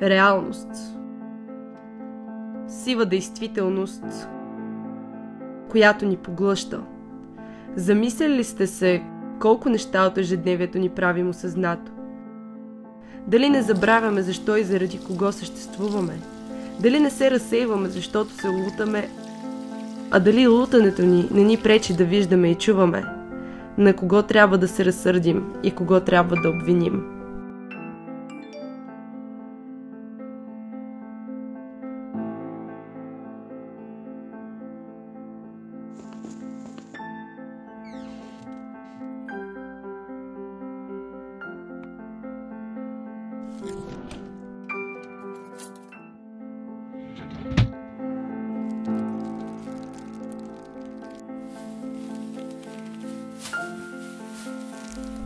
Реалност. Сива действителност, която ни поглъща. Замисляли ли сте се колко неща от ежедневието ни правим осъзнато? Дали не забравяме защо и заради кого съществуваме? Дали не се разсейваме, защото се лутаме? А дали лутането ни не ни пречи да виждаме и чуваме? На кого трябва да се разсърдим и кого трябва да обвиним?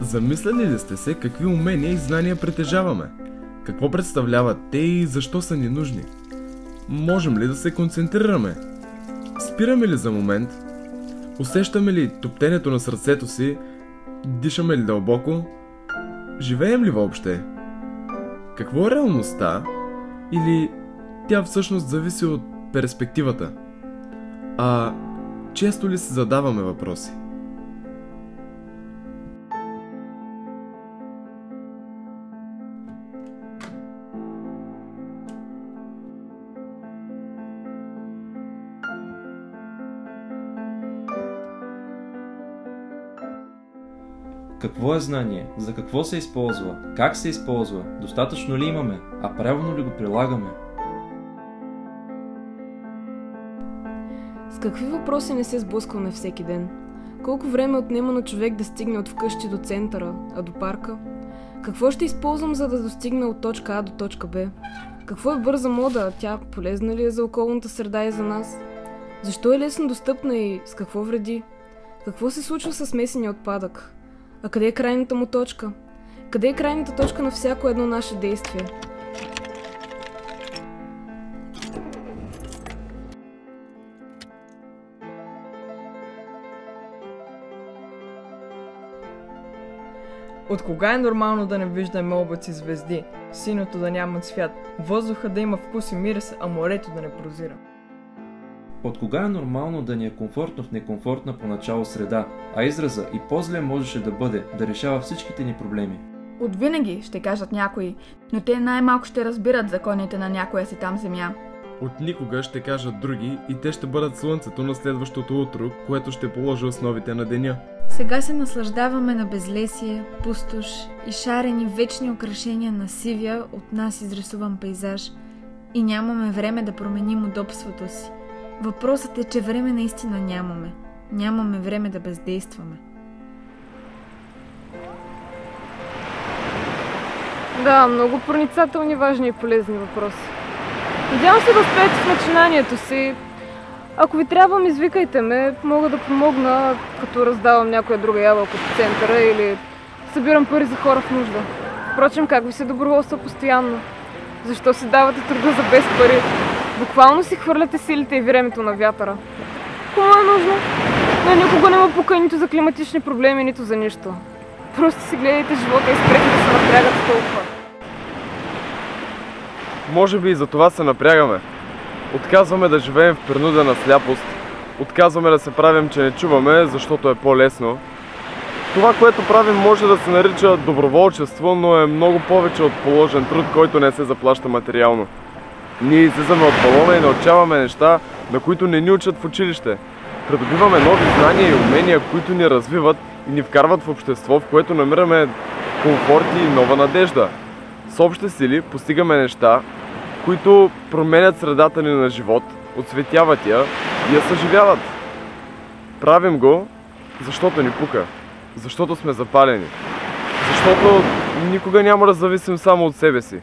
Замисляли ли сте се какви умения и знания притежаваме? Какво представляват те и защо са ни нужни? Можем ли да се концентрираме? Спираме ли за момент? Усещаме ли топтенето на сърцето си? Дишаме ли дълбоко? Живеем ли въобще? Какво е реалността? Или тя всъщност зависи от перспективата? А често ли си задаваме въпроси? Какво е знание? За какво се използва? Как се използва? Достатъчно ли имаме? А правилно ли го прилагаме? С какви въпроси не се сблъскваме всеки ден? Колко време отнема на човек да стигне от вкъщи до центъра, а до парка? Какво ще използвам, за да достигна от точка А до точка Б? Какво е бърза мода? Тя полезна ли е за околната среда и за нас? Защо е лесно достъпна и с какво вреди? Какво се случва с смесения отпадък? А къде е крайната му точка? Къде е крайната точка на всяко едно наше действие? От кога е нормално да не виждаме облаци звезди, синьото да няма цвят, въздуха да има вкус и мирис, а морето да не прозира? От кога е нормално да ни е комфортно в некомфортна поначало среда, а израза и по-зле можеше да бъде да решава всичките ни проблеми? От винаги, ще кажат някои, но те най-малко ще разбират законите на някоя си там земя. От никога ще кажат други и те ще бъдат слънцето на следващото утро, което ще положи основите на деня. Сега се наслаждаваме на безлесие, пустош и шарени вечни украшения на сивия от нас изрисуван пейзаж и нямаме време да променим удобството си. Въпросът е, че време наистина нямаме. Нямаме време да бездействаме. Да, много проницателни, важни и полезни въпроси. Надявам се да успеете в начинанието си. Ако ви трябва, ми извикайте ме. Мога да помогна, като раздавам някоя друга ябълка по центъра или събирам пари за хора в нужда. Впрочем, как ви се доброволства постоянно? Защо си давате труда за без пари? Буквално си хвърляте силите и времето на вятъра. Кому е нужно? Но никога не ме пука нито за климатични проблеми, нито за нищо. Просто си гледайте живота и спрете да се напрягате толкова. Може би и за това се напрягаме. Отказваме да живеем в принудена сляпост. Отказваме да се правим, че не чуваме, защото е по-лесно. Това, което правим, може да се нарича доброволчество, но е много повече от положен труд, който не се заплаща материално. Ние излизаме от балона и научаваме неща, на които не ни учат в училище. Придобиваме нови знания и умения, които ни развиват и ни вкарват в общество, в което намираме комфорт и нова надежда. С общи сили постигаме неща, които променят средата ни на живот, отсветяват я и я съживяват. Правим го, защото ни пука, защото сме запалени, защото никога няма да зависим само от себе си.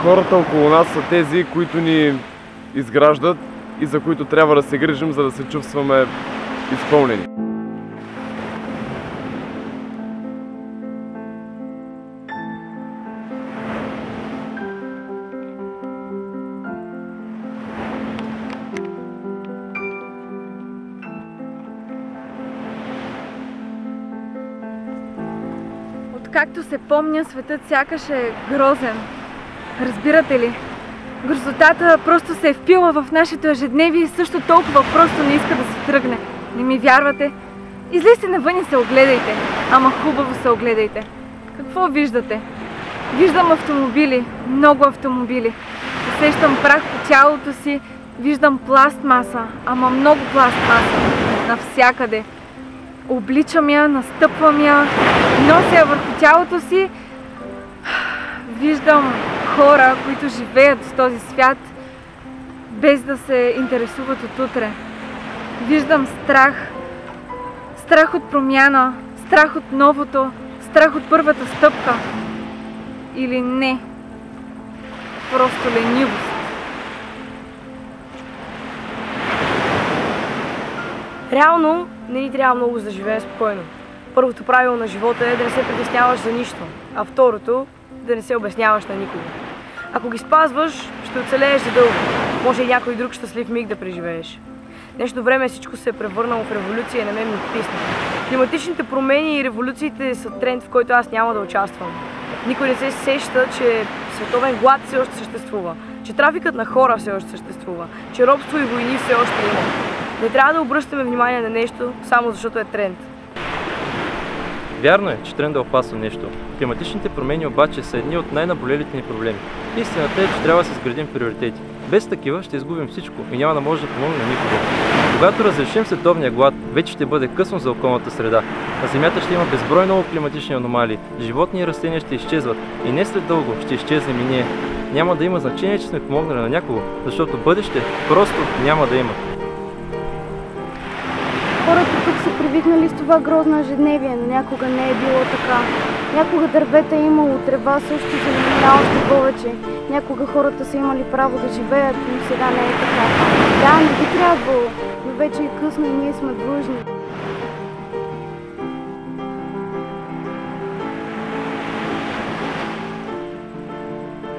Хората около нас са тези, които ни изграждат и за които трябва да се грижим, за да се чувстваме изпълнени. Откакто се помня, светът сякаш е грозен, Разбирате ли? Грозотата просто се е впила в нашето ежедневие и също толкова просто не иска да се тръгне. Не ми вярвате? Излезте навън и се огледайте. Ама хубаво се огледайте. Какво виждате? Виждам автомобили, много автомобили. Усещам прах по тялото си, виждам пластмаса, ама много пластмаса. Навсякъде. Обличам я, настъпвам я, нося я върху тялото си. Виждам хора, които живеят в този свят, без да се интересуват от утре. Виждам страх. Страх от промяна, страх от новото, страх от първата стъпка. Или не. Просто ленивост. Реално не ни трябва много за да живеем спокойно. Първото правило на живота е да не се притесняваш за нищо, а второто да не се обясняваш на никого. Ако ги спазваш, ще оцелееш за дълго. Може и някой друг щастлив миг да преживееш. Днешно време всичко се е превърнало в революция и на мен ми писна. Климатичните промени и революциите са тренд, в който аз няма да участвам. Никой не се сеща, че световен глад все още съществува, че трафикът на хора все още съществува, че робство и войни все още има. Не трябва да обръщаме внимание на нещо, само защото е тренд. Вярно е, че трендът опасва нещо. Климатичните промени обаче са едни от най-наболелите ни проблеми. Истината е, че трябва да се изградим приоритети. Без такива ще изгубим всичко и няма да може да помогне на никого. Когато разрешим световния глад, вече ще бъде късно за околната среда. На Земята ще има безброй много климатични аномалии, животни и растения ще изчезват и не след дълго ще изчезнем и ние. Няма да има значение, че сме помогнали на някого, защото бъдеще просто няма да има. Хората тук са привикнали с това грозно ежедневие, но някога не е било така. Някога дървета е имало, трева също, зеленина още повече. Някога хората са имали право да живеят, но сега не е така. Да, не би трябвало, но вече е късно и ние сме длъжни.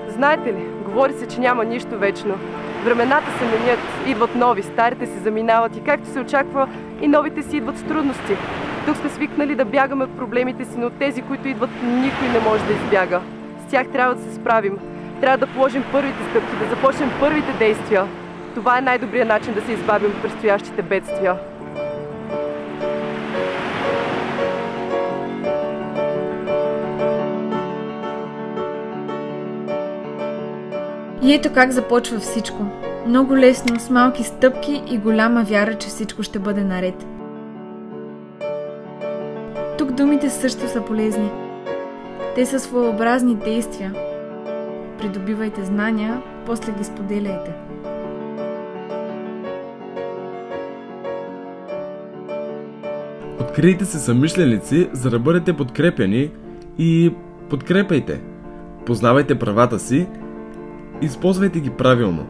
Знаете ли, говори се, че няма нищо вечно. Времената се менят, идват нови, старите се заминават и както се очаква, и новите си идват с трудности. Тук сме свикнали да бягаме от проблемите си, но от тези, които идват, никой не може да избяга. С тях трябва да се справим. Трябва да положим първите стъпки, да започнем първите действия. Това е най-добрият начин да се избавим от предстоящите бедствия. И ето как започва всичко. Много лесно, с малки стъпки и голяма вяра, че всичко ще бъде наред. Тук думите също са полезни. Те са своеобразни действия. Придобивайте знания, после ги споделяйте. Открийте се съмишленици, за да бъдете подкрепени и подкрепяйте. Познавайте правата си, използвайте ги правилно.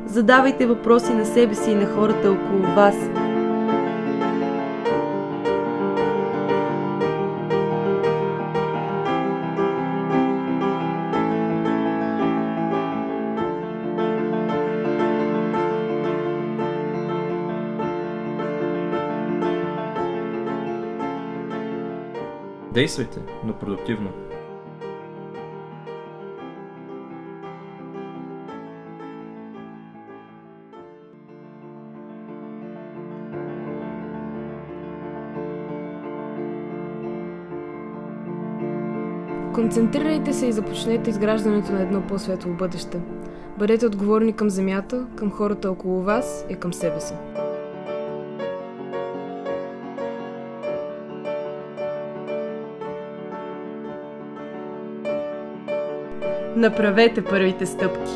Задавайте въпроси на себе си и на хората около вас. Действайте, но продуктивно. Концентрирайте се и започнете изграждането на едно по-светло бъдеще. Бъдете отговорни към земята, към хората около вас и към себе си. Направете първите стъпки.